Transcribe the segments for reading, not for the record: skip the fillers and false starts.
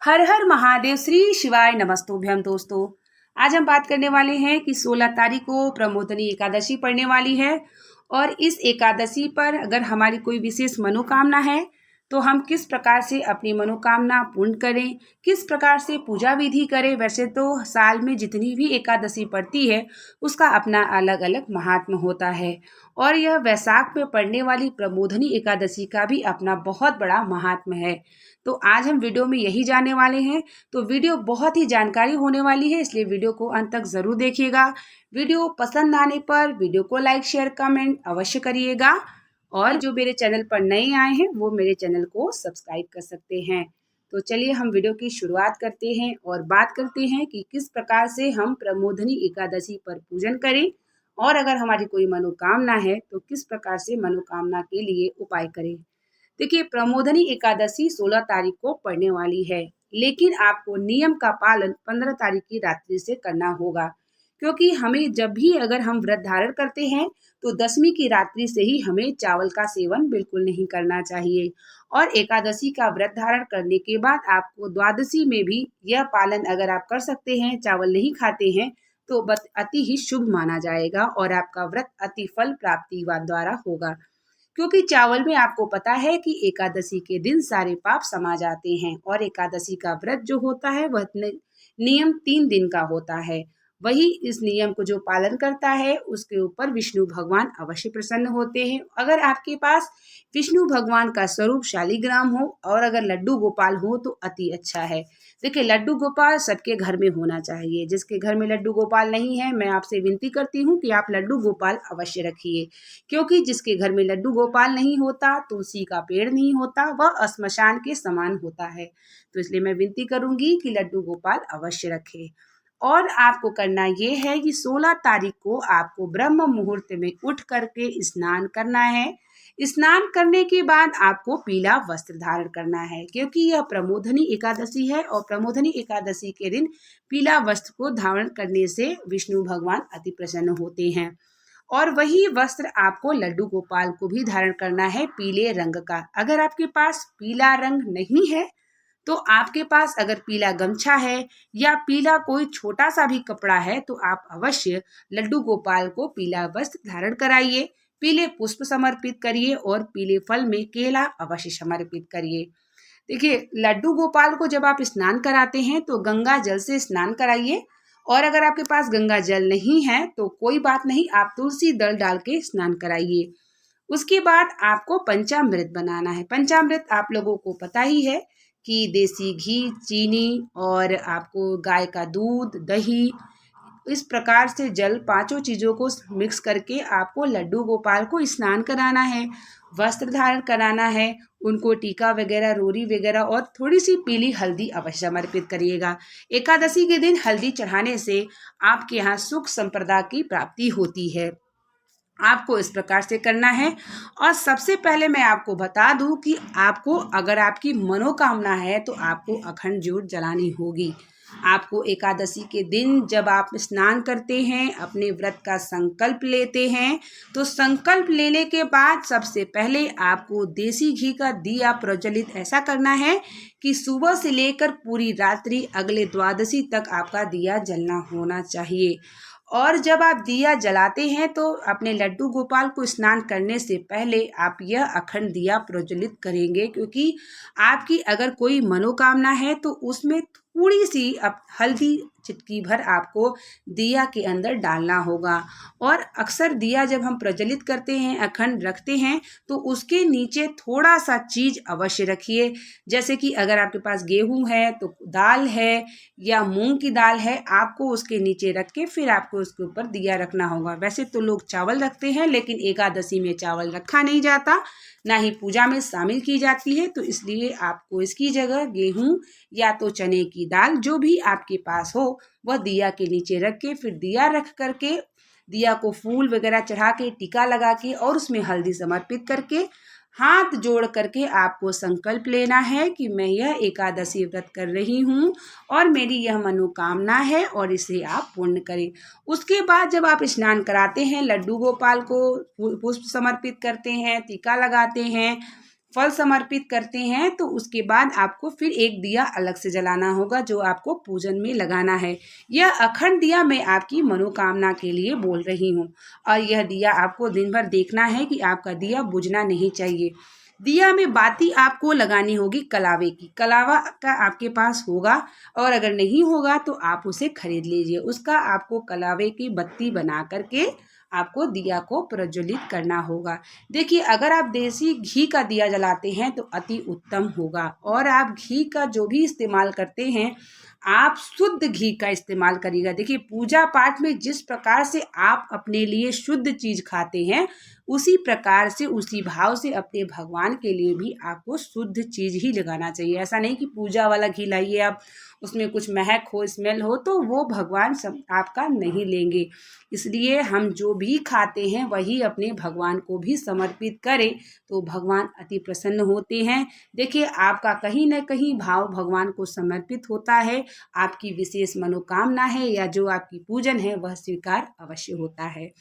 हर हर महादेव, श्री शिवाय नमस्तुभ्यम। दोस्तों, आज हम बात करने वाले हैं कि 16 तारीख को प्रमोदनी एकादशी पड़ने वाली है और इस एकादशी पर अगर हमारी कोई विशेष मनोकामना है तो हम किस प्रकार से अपनी मनोकामना पूर्ण करें, किस प्रकार से पूजा विधि करें। वैसे तो साल में जितनी भी एकादशी पड़ती है उसका अपना अलग अलग महात्म्य होता है और यह वैशाख में पड़ने वाली प्रमोदनी एकादशी का भी अपना बहुत बड़ा महात्म्य है। तो आज हम वीडियो में यही जानने वाले हैं। तो वीडियो बहुत ही जानकारी होने वाली है, इसलिए वीडियो को अंत तक ज़रूर देखिएगा। वीडियो पसंद आने पर वीडियो को लाइक शेयर कमेंट अवश्य करिएगा और जो मेरे चैनल पर नए आए हैं वो मेरे चैनल को सब्सक्राइब कर सकते हैं। तो चलिए हम वीडियो की शुरुआत करते हैं और बात करते हैं कि किस प्रकार से हम प्रमोदनी एकादशी पर पूजन करें और अगर हमारी कोई मनोकामना है तो किस प्रकार से मनोकामना के लिए उपाय करें। देखिए, प्रमोदनी एकादशी 16 तारीख को पड़ने वाली है, लेकिन आपको नियम का पालन 15 तारीख की रात्रि से करना होगा, क्योंकि हमें जब भी अगर हम व्रत धारण करते हैं तो दशमी की रात्रि से ही हमें चावल का सेवन बिल्कुल नहीं करना चाहिए और एकादशी का व्रत धारण करने के बाद आपको द्वादशी में भी यह पालन अगर आप कर सकते हैं, चावल नहीं खाते हैं, तो अति ही शुभ माना जाएगा और आपका व्रत अति फल प्राप्ति द्वारा होगा। क्योंकि चावल में आपको पता है कि एकादशी के दिन सारे पाप समा जाते हैं और एकादशी का व्रत जो होता है वह नियम 3 दिन का होता है। वही इस नियम को जो पालन करता है उसके ऊपर विष्णु भगवान अवश्य प्रसन्न होते हैं। अगर आपके पास विष्णु भगवान का स्वरूप शालिग्राम हो और अगर लड्डू गोपाल हो तो अति अच्छा है। देखिए, लड्डू गोपाल सबके घर में होना चाहिए। जिसके घर में लड्डू गोपाल नहीं है, मैं आपसे विनती करती हूँ कि आप लड्डू गोपाल अवश्य रखिए, क्योंकि जिसके घर में लड्डू गोपाल नहीं होता, तुलसी का पेड़ नहीं होता, वह श्मशान के समान होता है। तो इसलिए मैं विनती करूंगी कि लड्डू गोपाल अवश्य रखें। और आपको करना ये है कि 16 तारीख को आपको ब्रह्म मुहूर्त में उठ करके स्नान करना है। स्नान करने के बाद आपको पीला वस्त्र धारण करना है, क्योंकि यह प्रमोदनी एकादशी है और प्रमोदनी एकादशी के दिन पीला वस्त्र को धारण करने से विष्णु भगवान अति प्रसन्न होते हैं। और वही वस्त्र आपको लड्डू गोपाल को भी धारण करना है पीले रंग का। अगर आपके पास पीला रंग नहीं है तो आपके पास अगर पीला गमछा है या पीला कोई छोटा सा भी कपड़ा है तो आप अवश्य लड्डू गोपाल को पीला वस्त्र धारण कराइए, पीले पुष्प समर्पित करिए और पीले फल में केला अवश्य समर्पित करिए। देखिए, लड्डू गोपाल को जब आप स्नान कराते हैं तो गंगा जल से स्नान कराइए और अगर आपके पास गंगा जल नहीं है तो कोई बात नहीं, आप तुलसी दल डाल के स्नान कराइए। उसके बाद आपको पंचामृत बनाना है। पंचामृत आप लोगों को पता ही है कि देसी घी, चीनी और आपको गाय का दूध, दही, इस प्रकार से जल, पांचों चीज़ों को मिक्स करके आपको लड्डू गोपाल को स्नान कराना है, वस्त्र धारण कराना है, उनको टीका वगैरह, रोरी वगैरह और थोड़ी सी पीली हल्दी अवश्य समर्पित करिएगा। एकादशी के दिन हल्दी चढ़ाने से आपके यहाँ सुख संपदा की प्राप्ति होती है। आपको इस प्रकार से करना है और सबसे पहले मैं आपको बता दूं कि आपको अगर आपकी मनोकामना है तो आपको अखंड ज्योत जलानी होगी। आपको एकादशी के दिन जब आप स्नान करते हैं, अपने व्रत का संकल्प लेते हैं, तो संकल्प लेने के बाद सबसे पहले आपको देसी घी का दिया प्रज्वलित ऐसा करना है कि सुबह से लेकर पूरी रात्रि अगले द्वादशी तक आपका दिया जलना होना चाहिए। और जब आप दिया जलाते हैं तो अपने लड्डू गोपाल को स्नान करने से पहले आप यह अखंड दिया प्रज्वलित करेंगे, क्योंकि आपकी अगर कोई मनोकामना है तो उसमें थोड़ी सी हल्दी चिटकी भर आपको दिया के अंदर डालना होगा। और अक्सर दिया जब हम प्रज्वलित करते हैं, अखंड रखते हैं, तो उसके नीचे थोड़ा सा चीज़ अवश्य रखिए। जैसे कि अगर आपके पास गेहूं है तो दाल है या मूंग की दाल है, आपको उसके नीचे रख के फिर आपको उसके ऊपर दिया रखना होगा। वैसे तो लोग चावल रखते हैं, लेकिन एकादशी में चावल रखा नहीं जाता, ना ही पूजा में शामिल की जाती है, तो इसलिए आपको इसकी जगह गेहूं या तो चने की दाल, जो भी आपके पास हो, वह दिया के नीचे रख के फिर दिया रख करके दिया को फूल वगैरह चढ़ा के, टीका लगा के और उसमें हल्दी समर्पित करके हाथ जोड़ करके आपको संकल्प लेना है कि मैं यह एकादशी व्रत कर रही हूँ और मेरी यह मनोकामना है और इसे आप पूर्ण करें। उसके बाद जब आप स्नान कराते हैं, लड्डू गोपाल को पुष्प समर्पित करते हैं, टीका लगाते हैं, फल समर्पित करते हैं तो उसके बाद आपको फिर एक दिया अलग से जलाना होगा जो आपको पूजन में लगाना है। यह अखंड दिया मैं आपकी मनोकामना के लिए बोल रही हूँ और यह दिया आपको दिन भर देखना है कि आपका दिया बुझना नहीं चाहिए। दिया में बाती आपको लगानी होगी कलावे की। कलावा का आपके पास होगा और अगर नहीं होगा तो आप उसे खरीद लीजिए। उसका आपको कलावे की बत्ती बना करके आपको दिया को प्रज्वलित करना होगा। देखिए, अगर आप देसी घी का दिया जलाते हैं तो अति उत्तम होगा और आप घी का जो भी इस्तेमाल करते हैं आप शुद्ध घी का इस्तेमाल करिएगा। देखिए, पूजा पाठ में जिस प्रकार से आप अपने लिए शुद्ध चीज़ खाते हैं उसी प्रकार से उसी भाव से अपने भगवान के लिए भी आपको शुद्ध चीज़ ही लगाना चाहिए। ऐसा नहीं कि पूजा वाला घी लाइए आप, उसमें कुछ महक हो, स्मेल हो, तो वो भगवान आपका नहीं लेंगे। इसलिए हम जो भी खाते हैं वही अपने भगवान को भी समर्पित करें तो भगवान अति प्रसन्न होते हैं। देखिए, आपका कहीं न कहीं भाव भगवान को समर्पित होता है, आपकी विशेष मनोकामना है या जो आपकी पूजन है वह स्वीकार अवश्य होता है।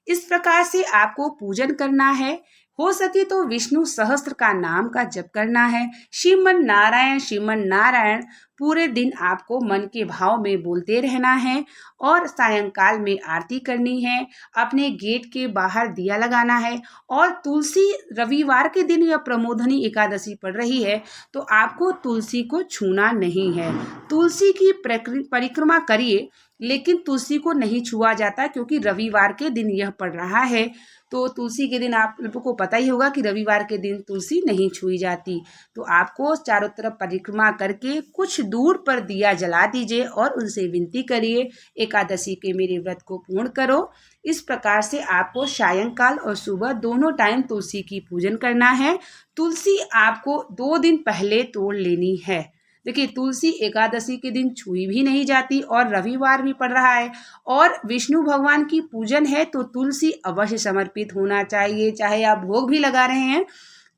इस प्रकार से आपको पूजन करना है। हो सके तो विष्णु सहस्त्र का नाम का जप करना है। श्रीमन नारायण पूरे दिन आपको मन के भाव में बोलते रहना है और सायंकाल में आरती करनी है। अपने गेट के बाहर दिया लगाना है और तुलसी, रविवार के दिन या प्रमोदनी एकादशी पड़ रही है तो आपको तुलसी को छूना नहीं है। तुलसी की परिक्रमा करिए लेकिन तुलसी को नहीं छुआ जाता क्योंकि रविवार के दिन यह पड़ रहा है। तो तुलसी के दिन आप लोगों को पता ही होगा कि रविवार के दिन तुलसी नहीं छुई जाती। तो आपको चारों तरफ परिक्रमा करके कुछ दूर पर दिया जला दीजिए और उनसे विनती करिए एकादशी के मेरे व्रत को पूर्ण करो। इस प्रकार से आपको सायंकाल और सुबह दोनों टाइम तुलसी की पूजन करना है। तुलसी आपको 2 दिन पहले तोड़ लेनी है। देखिए, तुलसी एकादशी के दिन छुई भी नहीं जाती और रविवार भी पड़ रहा है और विष्णु भगवान की पूजन है तो तुलसी अवश्य समर्पित होना चाहिए। चाहे आप भोग भी लगा रहे हैं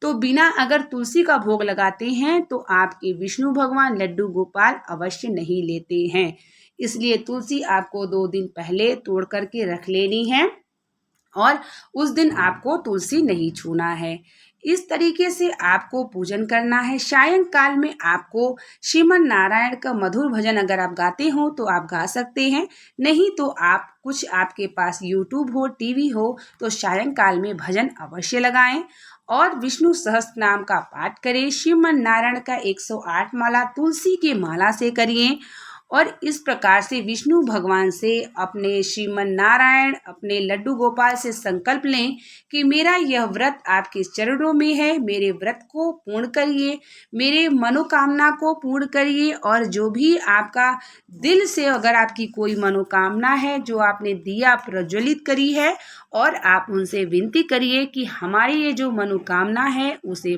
तो बिना अगर तुलसी का भोग लगाते हैं तो आपके विष्णु भगवान लड्डू गोपाल अवश्य नहीं लेते हैं। इसलिए तुलसी आपको 2 दिन पहले तोड़ करके रख लेनी है और उस दिन आपको तुलसी नहीं छूना है। इस तरीके से आपको पूजन करना है। सायंकाल में आपको श्रीमन नारायण का मधुर भजन अगर आप गाते हो तो आप गा सकते हैं, नहीं तो आप कुछ आपके पास यूट्यूब हो, टीवी हो तो सायंकाल में भजन अवश्य लगाएं और विष्णु सहस्त्र नाम का पाठ करें। श्रीमन नारायण का 108 माला तुलसी के माला से करिए और इस प्रकार से विष्णु भगवान से अपने श्रीमन नारायण, अपने लड्डू गोपाल से संकल्प लें कि मेरा यह व्रत आपके चरणों में है, मेरे व्रत को पूर्ण करिए, मेरे मनोकामना को पूर्ण करिए और जो भी आपका दिल से अगर आपकी कोई मनोकामना है जो आपने दिया प्रज्वलित करी है और आप उनसे विनती करिए कि हमारी ये जो मनोकामना है उसे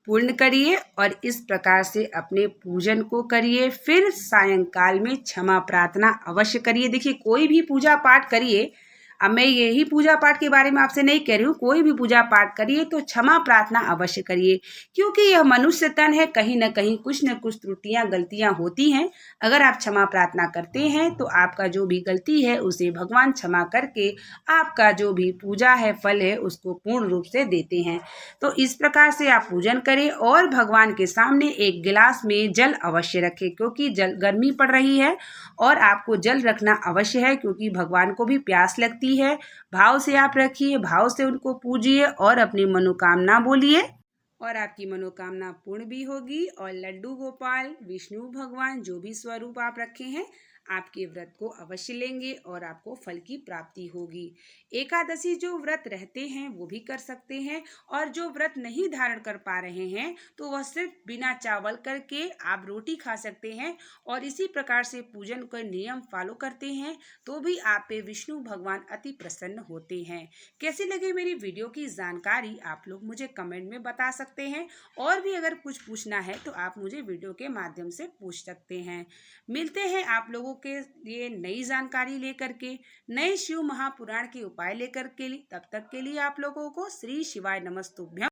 पूर्ण करिए और इस प्रकार से अपने पूजन को करिए। फिर सायंकाल में क्षमा प्रार्थना अवश्य करिए। देखिए, कोई भी पूजा पाठ करिए, अब मैं यही पूजा पाठ के बारे में आपसे नहीं कह रही हूँ, कोई भी पूजा पाठ करिए तो क्षमा प्रार्थना अवश्य करिए क्योंकि यह मनुष्य तन है, कहीं ना कहीं कुछ न कुछ त्रुटियां गलतियां होती हैं। अगर आप क्षमा प्रार्थना करते हैं तो आपका जो भी गलती है उसे भगवान क्षमा करके आपका जो भी पूजा है फल है उसको पूर्ण रूप से देते हैं। तो इस प्रकार से आप पूजन करें और भगवान के सामने एक गिलास में जल अवश्य रखें क्योंकि जल गर्मी पड़ रही है और आपको जल रखना अवश्य है क्योंकि भगवान को भी प्यास लगती है। भाव से आप रखिए, भाव से उनको पूजिए और अपनी मनोकामना बोलिए और आपकी मनोकामना पूर्ण भी होगी और लड्डू गोपाल, विष्णु भगवान जो भी स्वरूप आप रखे हैं आपके व्रत को अवश्य लेंगे और आपको फल की प्राप्ति होगी। एकादशी जो व्रत रहते हैं वो भी कर सकते हैं और जो व्रत नहीं धारण कर पा रहे हैं तो वह सिर्फ बिना चावल करके आप रोटी खा सकते हैं और इसी प्रकार से पूजन का नियम फॉलो करते हैं तो भी आप पे विष्णु भगवान अति प्रसन्न होते हैं। कैसी लगी मेरी वीडियो की जानकारी आप लोग मुझे कमेंट में बता सकते हैं और भी अगर कुछ पूछना है तो आप मुझे वीडियो के माध्यम से पूछ सकते हैं। मिलते हैं आप लोगों के लिए नई जानकारी लेकर के, नए शिव महापुराण के उपाय लेकर के। तब तक के लिए आप लोगों को श्री शिवाय नमस्तुभ्यम।